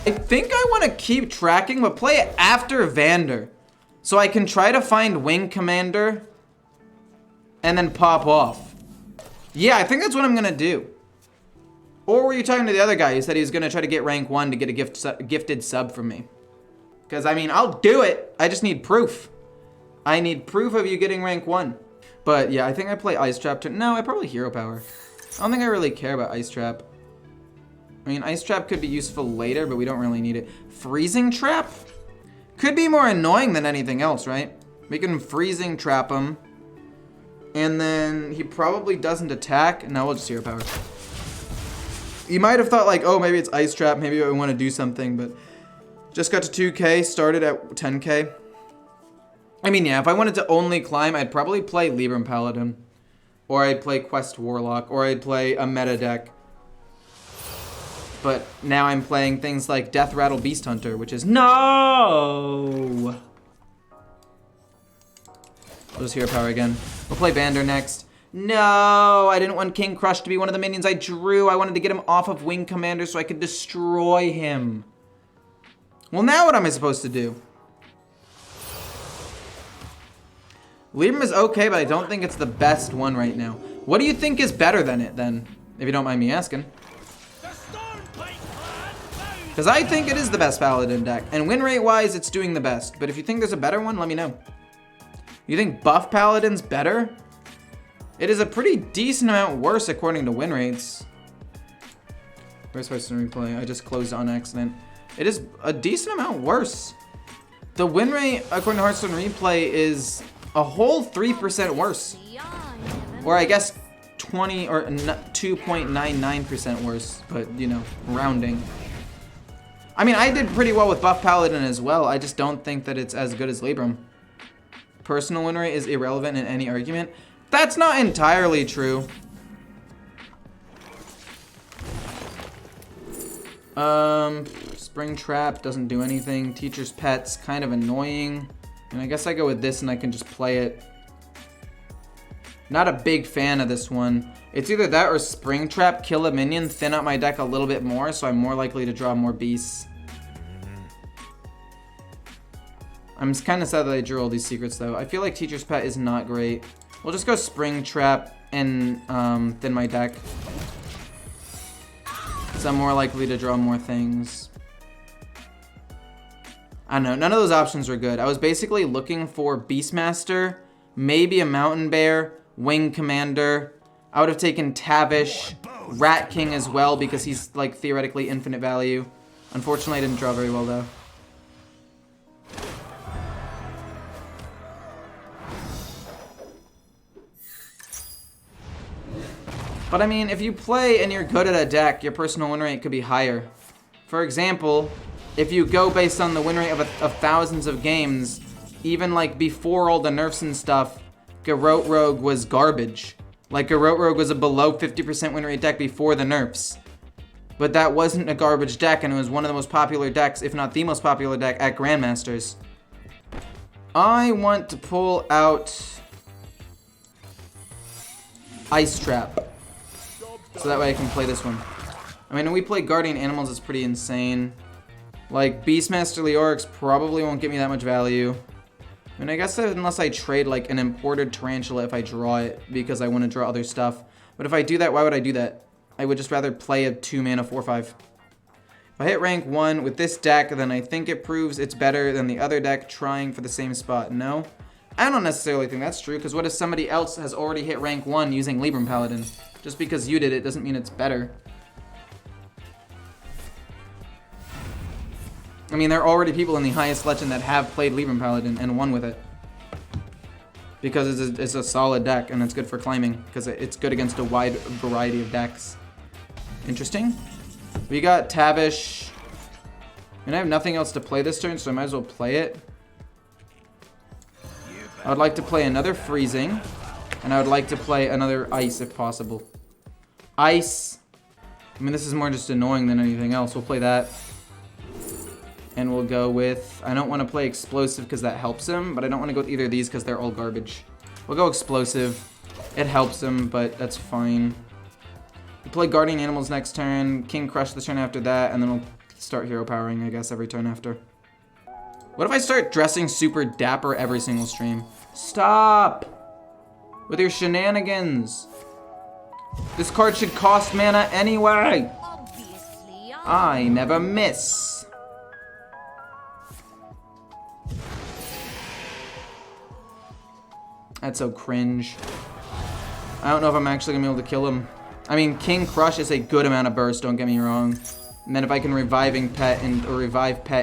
I think I want to keep tracking, but play it after Vander. So I can try to find Wing Commander and then pop off. Yeah, I think that's what I'm going to do. Or were you talking to the other guy who said he was going to try to get rank 1 to get a gifted sub from me? Because, I mean, I'll do it. I just need proof. I need proof of you getting rank 1. But, yeah, I think I play Ice Trap. No, I probably Hero Power. I don't think I really care about Ice Trap. I mean, Ice Trap could be useful later, but we don't really need it. Freezing Trap? Could be more annoying than anything else, right? We can Freezing Trap him. And then he probably doesn't attack. No, we'll just Hero Power. You might have thought like, oh, maybe it's Ice Trap. Maybe I want to do something, but just got to 2K, started at 10K. I mean, yeah, if I wanted to only climb, I'd probably play Libram Paladin. Or I'd play Quest Warlock. Or I'd play a meta deck. But now I'm playing things like Death Rattle Beast Hunter, which is no. I'll just Hero Power again. We'll play Banter next. No, I didn't want King Crush to be one of the minions I drew. I wanted to get him off of Wing Commander so I could destroy him. Well, now what am I supposed to do? Libram is okay, but I don't think it's the best one right now. What do you think is better than it, then? If you don't mind me asking. Because I think it is the best Paladin deck. And win rate wise, it's doing the best. But if you think there's a better one, let me know. You think buff Paladin's better? It is a pretty decent amount worse according to win rates. Where's Hearthstone replay? I just closed on accident. It is a decent amount worse. The win rate according to Hearthstone replay is a whole 3% worse. Or I guess 20 or 2.99% worse. But, you know, rounding. I mean, I did pretty well with buff Paladin as well. I just don't think that it's as good as Libram. Personal win rate is irrelevant in any argument. That's not entirely true. Spring Trap doesn't do anything. Teacher's Pet's kind of annoying. And I guess I go with this and I can just play it. Not a big fan of this one. It's either that or Spring Trap, kill a minion, thin out my deck a little bit more, so I'm more likely to draw more beasts. I'm kind of sad that I drew all these secrets, though. I feel like Teacher's Pet is not great. We'll just go Spring Trap and thin my deck. So I'm more likely to draw more things. I don't know. None of those options were good. I was basically looking for Beastmaster, maybe a Mountain Bear, Wing Commander. I would have taken Tavish, Rat King as well because he's like theoretically infinite value. Unfortunately, I didn't draw very well though. But I mean, if you play and you're good at a deck, your personal win rate could be higher. For example, if you go based on the win rate of thousands of games, even like before all the nerfs and stuff, Garrote Rogue was garbage. Like, Garrote Rogue was a below 50% win rate deck before the nerfs. But that wasn't a garbage deck, and it was one of the most popular decks, if not the most popular deck, at Grandmasters. I want to pull out Ice Trap. So that way I can play this one. I mean, when we play Guardian Animals, it's pretty insane. Like, Beastmaster Leorix probably won't give me that much value. I mean, I guess unless I trade, like, an imported Tarantula if I draw it, because I want to draw other stuff. But if I do that, why would I do that? I would just rather play a 2-mana 4/5. If I hit rank 1 with this deck, then I think it proves it's better than the other deck trying for the same spot. No? I don't necessarily think that's true, because what if somebody else has already hit rank 1 using Libram Paladin? Just because you did it doesn't mean it's better. I mean, there are already people in the highest legend that have played Libram Paladin and won with it. Because it's a solid deck and it's good for climbing. Because it's good against a wide variety of decks. Interesting. We got Tavish. And I have nothing else to play this turn, so I might as well play it. I would like to play another Freezing. And I would like to play another Ice if possible. Ice. I mean, this is more just annoying than anything else. We'll play that. And we'll go with, I don't want to play Explosive because that helps him, but I don't want to go with either of these because they're all garbage. We'll go Explosive. It helps him, but that's fine. We play Guardian Animals next turn, King Crush the turn after that, and then we'll start hero powering, I guess, every turn after. What if I start dressing super dapper every single stream? Stop with your shenanigans. This card should cost mana anyway. I never miss. That's so cringe. I don't know if I'm actually gonna be able to kill him. I mean, King Crush is a good amount of burst, don't get me wrong. And then if I can revive Pet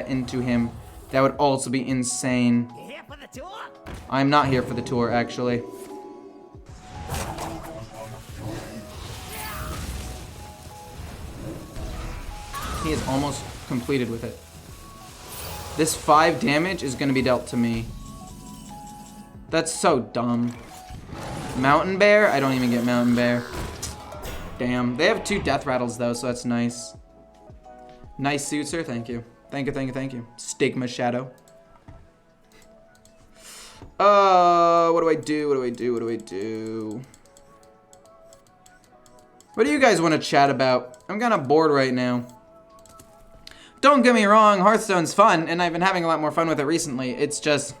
into him, that would also be insane. You here for the tour? I'm not here for the tour, actually. He is almost completed with it. This 5 damage is gonna be dealt to me. That's so dumb. Mountain Bear? I don't even get Mountain Bear. Damn. They have 2 Death Rattles though, so that's nice. Nice suit, sir. Thank you. Thank you, thank you, thank you. Stigma Shadow. What do I do? What do I do? What do I do? What do you guys want to chat about? I'm kind of bored right now. Don't get me wrong, Hearthstone's fun, and I've been having a lot more fun with it recently. It's just,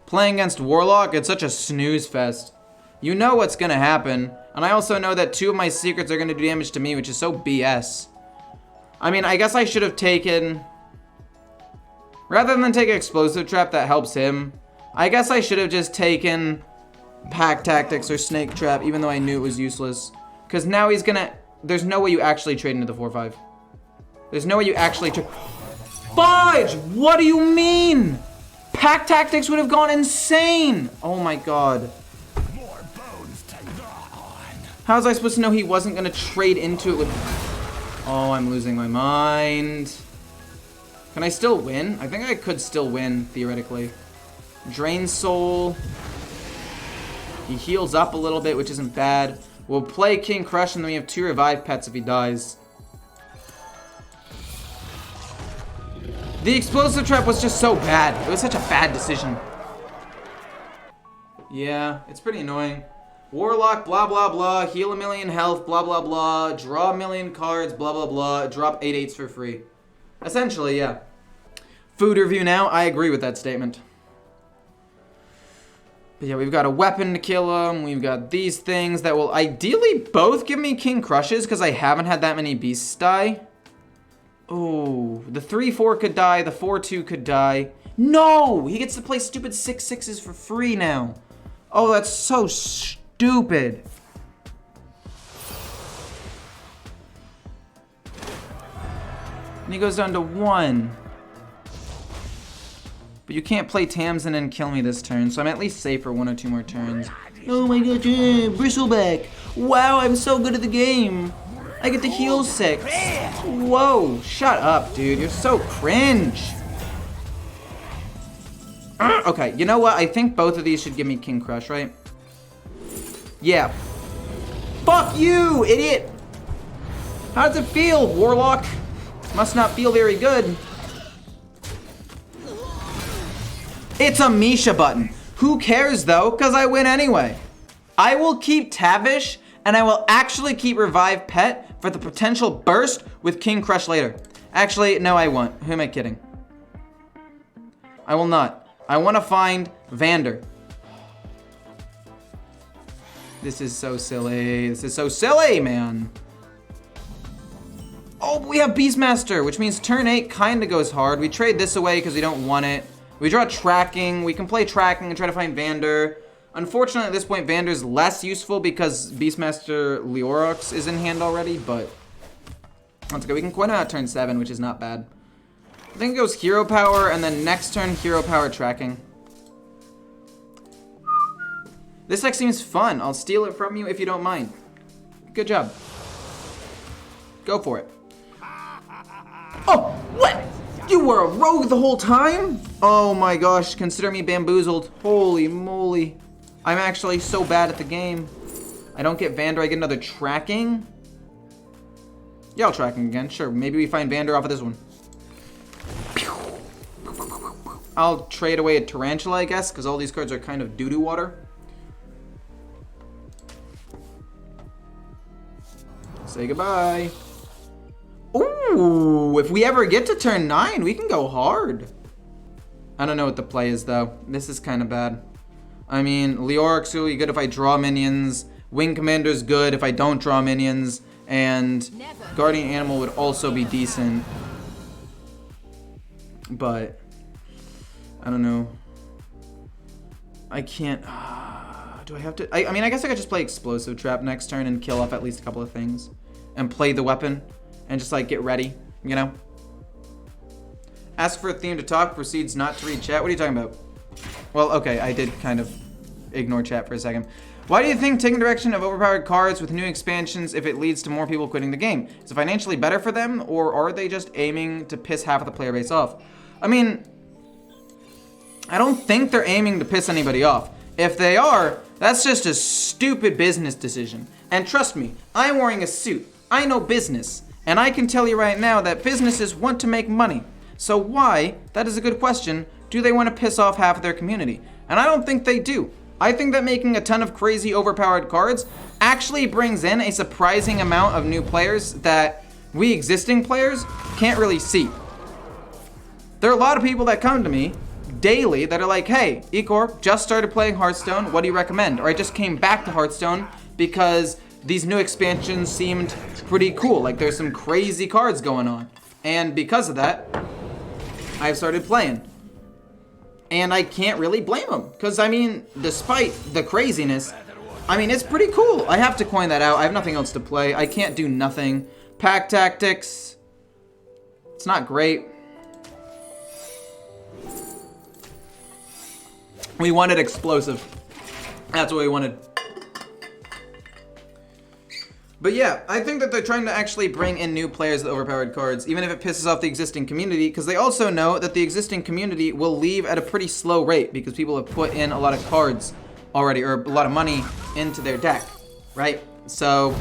playing against Warlock, it's such a snooze fest. You know what's gonna happen, and I also know that 2 of my secrets are gonna do damage to me, which is so BS. I mean, I guess I should have taken... Rather than take Explosive Trap that helps him, I guess I should have just taken Pack Tactics or Snake Trap, even though I knew it was useless. Because now he's gonna... There's no way you actually trade into the 4-5. There's no way you actually trade... Fudge! What do you mean? Pack Tactics would have gone insane! Oh my god. More bones to gnaw on. How was I supposed to know he wasn't gonna trade into it with... Oh, I'm losing my mind. Can I still win? I think I could still win, theoretically. Drain Soul. He heals up a little bit, which isn't bad. We'll play King Crush, and then we have 2 Revive Pets if he dies. The Explosive Trap was just so bad. It was such a bad decision. Yeah, it's pretty annoying. Warlock, blah, blah, blah. Heal 1,000,000 health, blah, blah, blah. Draw 1,000,000 cards, blah, blah, blah. Drop 8/8s for free. Essentially, yeah. Food review now. I agree with that statement. But yeah, we've got a weapon to kill him. We've got these things that will ideally both give me King Crushes because I haven't had that many beasts die. Oh, the 3/4 could die. The 4/2 could die. No! He gets to play stupid 6/6s for free now. Oh, that's so stupid. And he goes down to 1. But you can't play Tamsin and kill me this turn, so I'm at least safe for 1 or 2 more turns. Oh my god, Bristleback. Wow, I'm so good at the game. I get to heal 6. Whoa, shut up, dude. You're so cringe. Okay, you know what? I think both of these should give me King Crush, right? Yeah. Fuck you, idiot. How does it feel, Warlock? Must not feel very good. It's a Misha button. Who cares, though? Because I win anyway. I will keep Tavish, and I will actually keep Revive Pet for the potential burst with King Crush later. Actually, no, I won't. Who am I kidding? I will not. I want to find Vander. This is so silly. This is so silly, man. Oh, we have Beastmaster, which means turn 8 kind of goes hard. We trade this away because we don't want it. We draw Tracking. We can play Tracking and try to find Vander. Unfortunately, at this point, Vander's less useful because Beastmaster Leorox is in hand already, but let's go. We can coin out turn 7, which is not bad. I think it goes Hero Power, and then next turn, Hero Power Tracking. This deck seems fun. I'll steal it from you if you don't mind. Good job. Go for it. Oh, what? You were a rogue the whole time? Oh my gosh, consider me bamboozled. Holy moly. I'm actually so bad at the game. I don't get Vander, I get another Tracking. Yeah, I'll Tracking again, sure. Maybe we find Vander off of this one. I'll trade away a Tarantula, I guess, because all these cards are kind of doo-doo water. Say goodbye. Ooh! Ooh, if we ever get to turn 9, we can go hard. I don't know what the play is, though. This is kind of bad. I mean, Leoric's really good if I draw minions. Wing Commander's good if I don't draw minions. And Guardian Animal would also be decent. But I don't know. I can't. Do I have to? I mean, I guess I could just play Explosive Trap next turn and kill off at least a couple of things. And play the weapon. And just like get ready, you know? Ask for a theme to talk, proceeds not to read chat. What are you talking about? Well, okay, I did kind of ignore chat for a second. Why do you think taking direction of overpowered cards with new expansions if it leads to more people quitting the game? Is it financially better for them, or are they just aiming to piss half of the player base off? I mean, I don't think they're aiming to piss anybody off. If they are, that's just a stupid business decision. And trust me, I'm wearing a suit. I know business. And I can tell you right now that businesses want to make money. So why, that is a good question, do they want to piss off half of their community? And I don't think they do. I think that making a ton of crazy overpowered cards actually brings in a surprising amount of new players that we existing players can't really see. There are a lot of people that come to me daily that are like, hey, Ecor, just started playing Hearthstone, what do you recommend? Or I just came back to Hearthstone because these new expansions seemed pretty cool. Like there's some crazy cards going on. And because of that, I've started playing. And I can't really blame them. Because, I mean, despite the craziness, I mean, it's pretty cool. I have to coin that out. I have nothing else to play. I can't do nothing. Pack tactics. It's not great. We wanted explosive. That's what we wanted. But yeah, I think that they're trying to actually bring in new players with overpowered cards, even if it pisses off the existing community, because they also know that the existing community will leave at a pretty slow rate because people have put in a lot of cards already, or a lot of money into their deck, right? So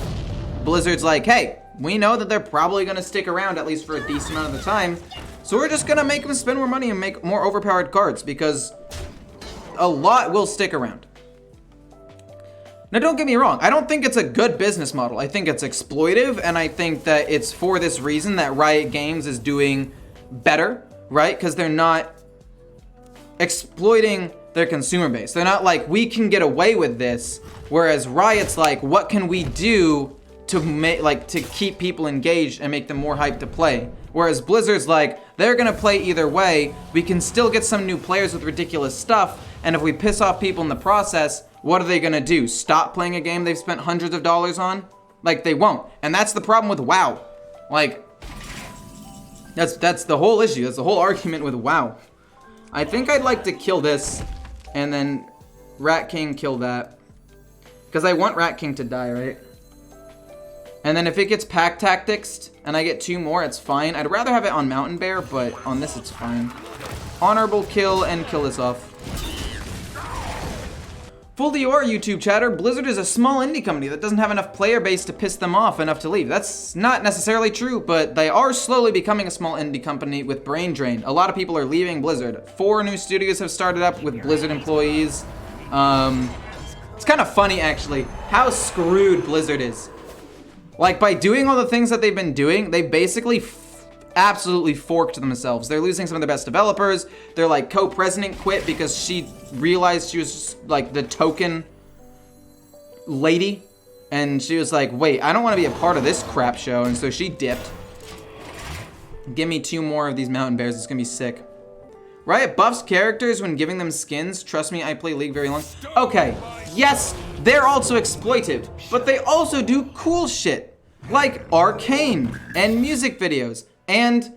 Blizzard's like, hey, we know that they're probably going to stick around at least for a decent amount of the time, so we're just going to make them spend more money and make more overpowered cards because a lot will stick around. Now, don't get me wrong. I don't think it's a good business model. I think it's exploitive, and I think that it's for this reason that Riot Games is doing better, right? Because they're not exploiting their consumer base. They're not like, we can get away with this, whereas Riot's like, what can we do to make, like, to keep people engaged and make them more hyped to play? Whereas Blizzard's like, they're gonna play either way. We can still get some new players with ridiculous stuff, and if we piss off people in the process, what are they gonna do? Stop playing a game they've spent hundreds of dollars on? Like, they won't. And that's the problem with WoW. Like, that's the whole issue. That's the whole argument with WoW. I think I'd like to kill this, and then Rat King kill that. Because I want Rat King to die, right? And then if it gets pack tactics, and I get 2 more, it's fine. I'd rather have it on Mountain Bear, but on this it's fine. Honorable kill, and kill this off. Full Dior YouTube chatter, Blizzard is a small indie company that doesn't have enough player base to piss them off enough to leave. That's not necessarily true, but they are slowly becoming a small indie company with brain drain. A lot of people are leaving Blizzard. 4 new studios have started up with Blizzard employees. It's kind of funny, actually, how screwed Blizzard is. Like, by doing all the things that they've been doing, they basically absolutely forked themselves. They're losing some of their best developers. Their like co-president quit because she realized she was just like the token lady, and she was like, wait, I don't want to be a part of this crap show, and so she dipped. Give me 2 more of these mountain bears. It's gonna be sick. Riot buffs characters when giving them skins. Trust me, I play League very long. Okay, yes, they're also exploitive, but they also do cool shit like Arcane and music videos. And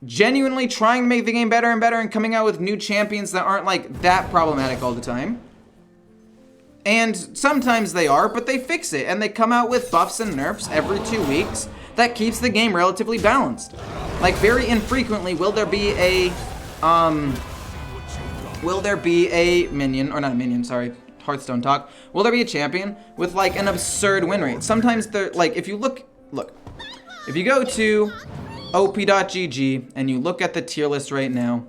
genuinely trying to make the game better and better and coming out with new champions that aren't like that problematic all the time. And sometimes they are, but they fix it and they come out with buffs and nerfs every 2 weeks that keeps the game relatively balanced. Like very infrequently will there be a minion, or not a minion, sorry, Hearthstone talk. Will there be a champion with like an absurd win rate? Sometimes they're like, if you look, if you go to op.gg and you look at the tier list right now,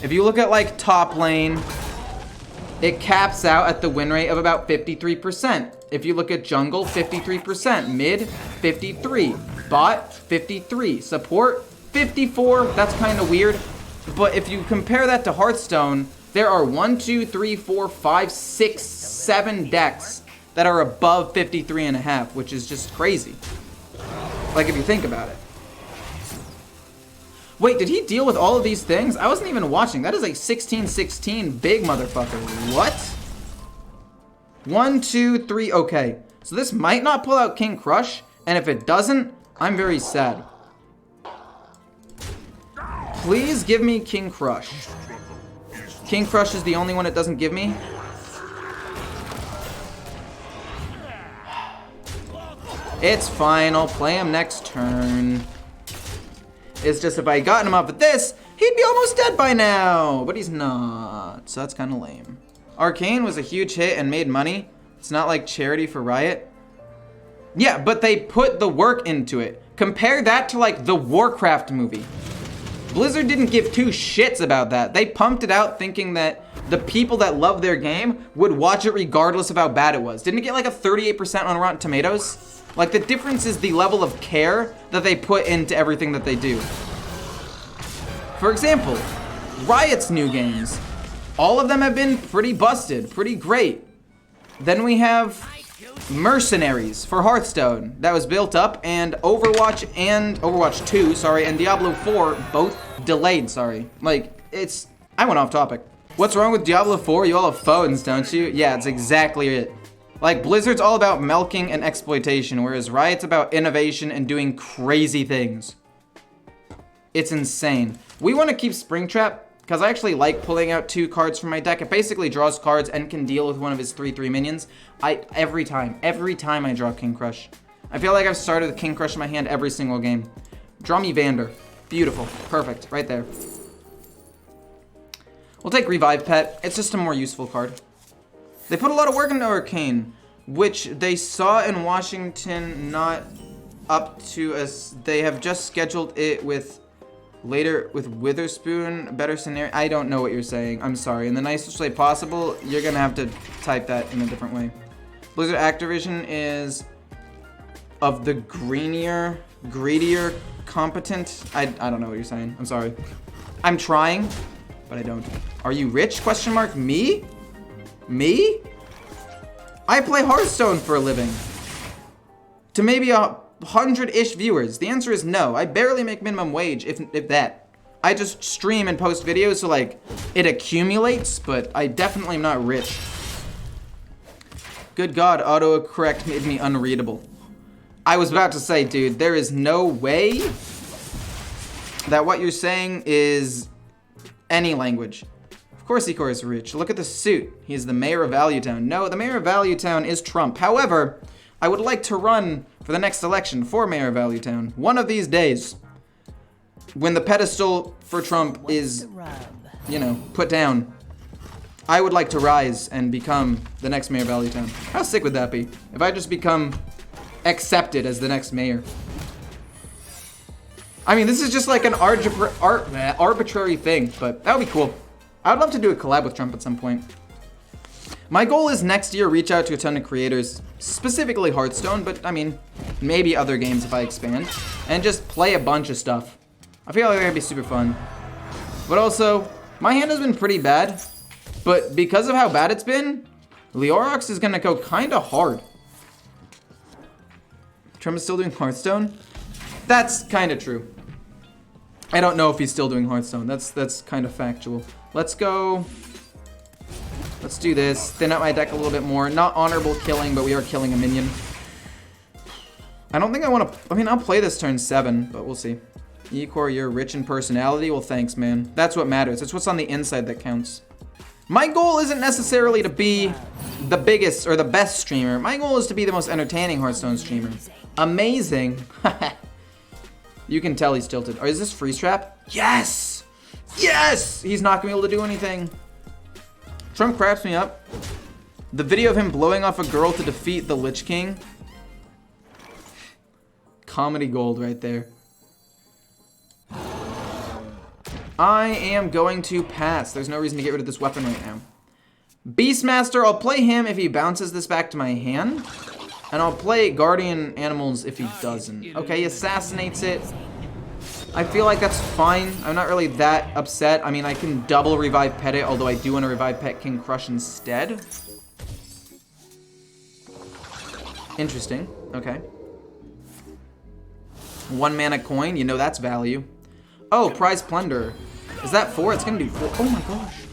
if you look at like top lane, it caps out at the win rate of about 53%. If you look at jungle, 53%, mid, 53, Bot, 53. Support, 54. That's kind of weird. But if you compare that to Hearthstone, there are 1, 2, 3, 4, 5, 6, 7 decks that are above 53.5, which is just crazy. Like, if you think about it. Wait, did he deal with all of these things? I wasn't even watching. That is a 16-16 big motherfucker. What? 1, 2, 3, okay. So this might not pull out King Crush, and if it doesn't, I'm very sad. Please give me King Crush. King Crush is the only one it doesn't give me. It's fine, I'll play him next turn. It's just if I had gotten him up with this, he'd be almost dead by now. But he's not, so that's kind of lame. Arcane was a huge hit and made money. It's not like charity for Riot. Yeah, but they put the work into it. Compare that to like the Warcraft movie. Blizzard didn't give two shits about that. They pumped it out thinking that the people that love their game would watch it regardless of how bad it was. Didn't it get like a 38% on Rotten Tomatoes? Like, the difference is the level of care that they put into everything that they do. For example, Riot's new games. All of them have been pretty busted, pretty great. Then we have Mercenaries for Hearthstone that was built up, and Overwatch 2, sorry, and Diablo 4 both delayed, sorry. Like, I went off topic. What's wrong with Diablo 4? You all have phones, don't you? Yeah, it's exactly it. Like, Blizzard's all about milking and exploitation, whereas Riot's about innovation and doing crazy things. It's insane. We want to keep Springtrap, because I actually like pulling out 2 cards from my deck. It basically draws cards and can deal with one of his 3/3 minions. Every time I draw King Crush. I feel like I've started with King Crush in my hand every single game. Draw me Vander. Beautiful. Perfect. Right there. We'll take Revive Pet. It's just a more useful card. They put a lot of work into Arcane, which they saw in Washington not up to us. They have just scheduled it with later with Witherspoon, better scenario. I don't know what you're saying. I'm sorry. In the nicest way possible, you're going to have to type that in a different way. Blizzard Activision is of the greedier, competent. I don't know what you're saying. I'm sorry. I'm trying, but I don't. Are you rich? Question mark. Me? Me? I play Hearthstone for a living. To maybe 100-ish viewers. The answer is no. I barely make minimum wage, if that. I just stream and post videos, so like, it accumulates, but I definitely am not rich. Good God, autocorrect made me unreadable. I was about to say, dude, there is no way that what you're saying is any language. Of course Ecor is rich. Look at the suit. He is the mayor of Valuetown. No, the mayor of Valuetown is Trump. However, I would like to run for the next election for mayor of Valuetown. One of these days, when the pedestal for Trump is, you know, put down, I would like to rise and become the next mayor of Valuetown. How sick would that be? If I just become accepted as the next mayor. I mean, this is just like an arbitrary thing, but that would be cool. I would love to do a collab with Trump at some point. My goal is next year reach out to a ton of creators, specifically Hearthstone, but I mean, maybe other games if I expand, and just play a bunch of stuff. I feel like that'd be super fun. But also, my hand has been pretty bad, but because of how bad it's been, Leorox is gonna go kinda hard. Trump is still doing Hearthstone? That's kinda true. I don't know if he's still doing Hearthstone. That's kind of factual. Let's go. Let's do this. Thin out my deck a little bit more. Not honorable killing, but we are killing a minion. I don't think I want to... I mean, I'll play this turn 7, but we'll see. Ecor, you're rich in personality. Well, thanks, man. That's what matters. It's what's on the inside that counts. My goal isn't necessarily to be the biggest or the best streamer. My goal is to be the most entertaining Hearthstone streamer. Amazing. You can tell he's tilted. Or is this freeze trap? Yes! Yes! He's not gonna be able to do anything. Trump cracks me up. The video of him blowing off a girl to defeat the Lich King. Comedy gold right there. I am going to pass. There's no reason to get rid of this weapon right now. Beastmaster, I'll play him if he bounces this back to my hand. And I'll play Guardian Animals if he doesn't. Okay, he assassinates it. I feel like that's fine. I'm not really that upset. I mean, I can double revive pet it, although I do want to revive pet King Crush instead. Interesting. Okay. 1 mana coin. You know that's value. Oh, prize plunder. Is that 4? It's gonna be 4. Oh my gosh.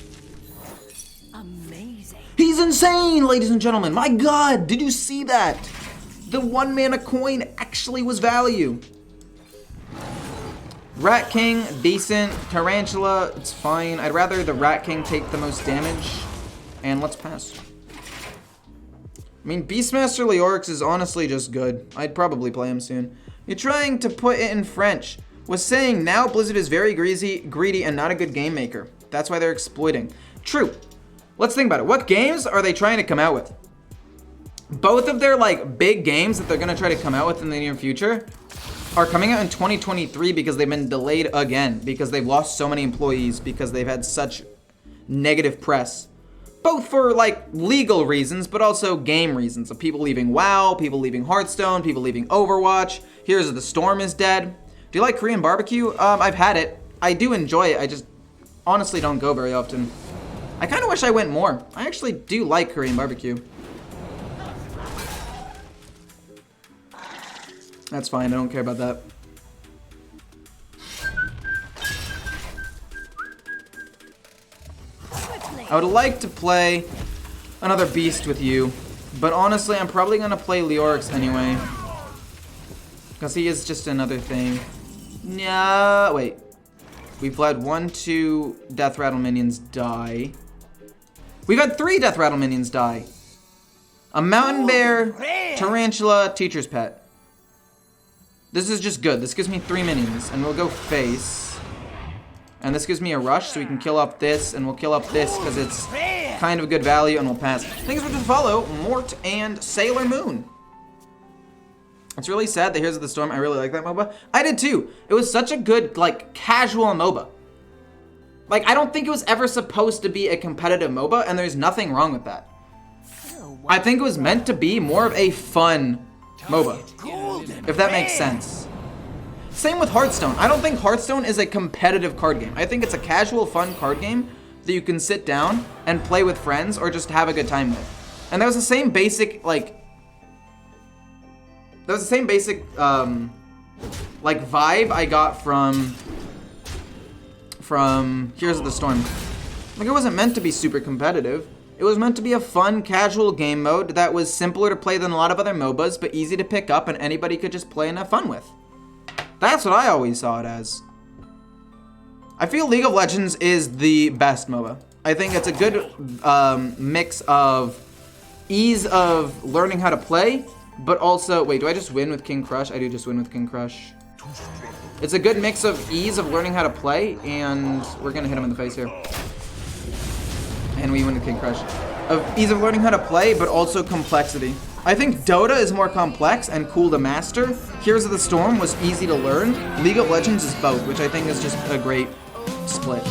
Amazing. He's insane, ladies and gentlemen. My God, did you see that? The 1 mana coin actually was value. Rat King, decent. Tarantula, it's fine. I'd rather the Rat King take the most damage. And let's pass. I mean, Beastmaster Leorix is honestly just good. I'd probably play him soon. You're trying to put it in French. Was saying now Blizzard is very greedy and not a good game maker. That's why they're exploiting. True. Let's think about it. What games are they trying to come out with? Both of their like big games that they're gonna try to come out with in the near future are coming out in 2023 because they've been delayed again, because they've lost so many employees, because they've had such negative press. Both for like legal reasons, but also game reasons of people leaving WoW, people leaving Hearthstone, people leaving Overwatch. Here's the Storm is dead. Do you like Korean barbecue? I've had it. I do enjoy it. I just honestly don't go very often. I kind of wish I went more. I actually do like Korean barbecue. That's fine. I don't care about that. I would like to play another beast with you, but honestly, I'm probably gonna play Leorix anyway, because he is just another thing. No, wait. We've had 1, 2 Death Rattle minions die. We've had 3 Death Rattle minions die. A Mountain Bear, Tarantula, Teacher's Pet. This is just good. This gives me 3 minions, and we'll go face. And this gives me a rush, so we can kill up this, and we'll kill up this, because it's kind of a good value, and we'll pass. Thanks for the follow, Mort and Sailor Moon. It's really sad that Here's the Storm. I really like that MOBA. I did too. It was such a good, like, casual MOBA. Like, I don't think it was ever supposed to be a competitive MOBA, and there's nothing wrong with that. I think it was meant to be more of a fun MOBA, if that makes sense. Same with Hearthstone. I don't think Hearthstone is a competitive card game. I think it's a casual, fun card game that you can sit down and play with friends or just have a good time with. And that was the same basic, like, like vibe I got from Here's the Storm. Like, it wasn't meant to be super competitive. It was meant to be a fun, casual game mode that was simpler to play than a lot of other MOBAs, but easy to pick up and anybody could just play and have fun with. That's what I always saw it as. I feel League of Legends is the best MOBA. I think it's a good mix of ease of learning how to play, but also, wait, do I just win with King Crush? I do just win with King Crush. It's a good mix of ease of learning how to play, and we're gonna hit him in the face here. And we win with King Crush. Of ease of learning how to play, but also complexity. I think Dota is more complex and cool to master. Here's the Storm was easy to learn. League of Legends is both, which I think is just a great split.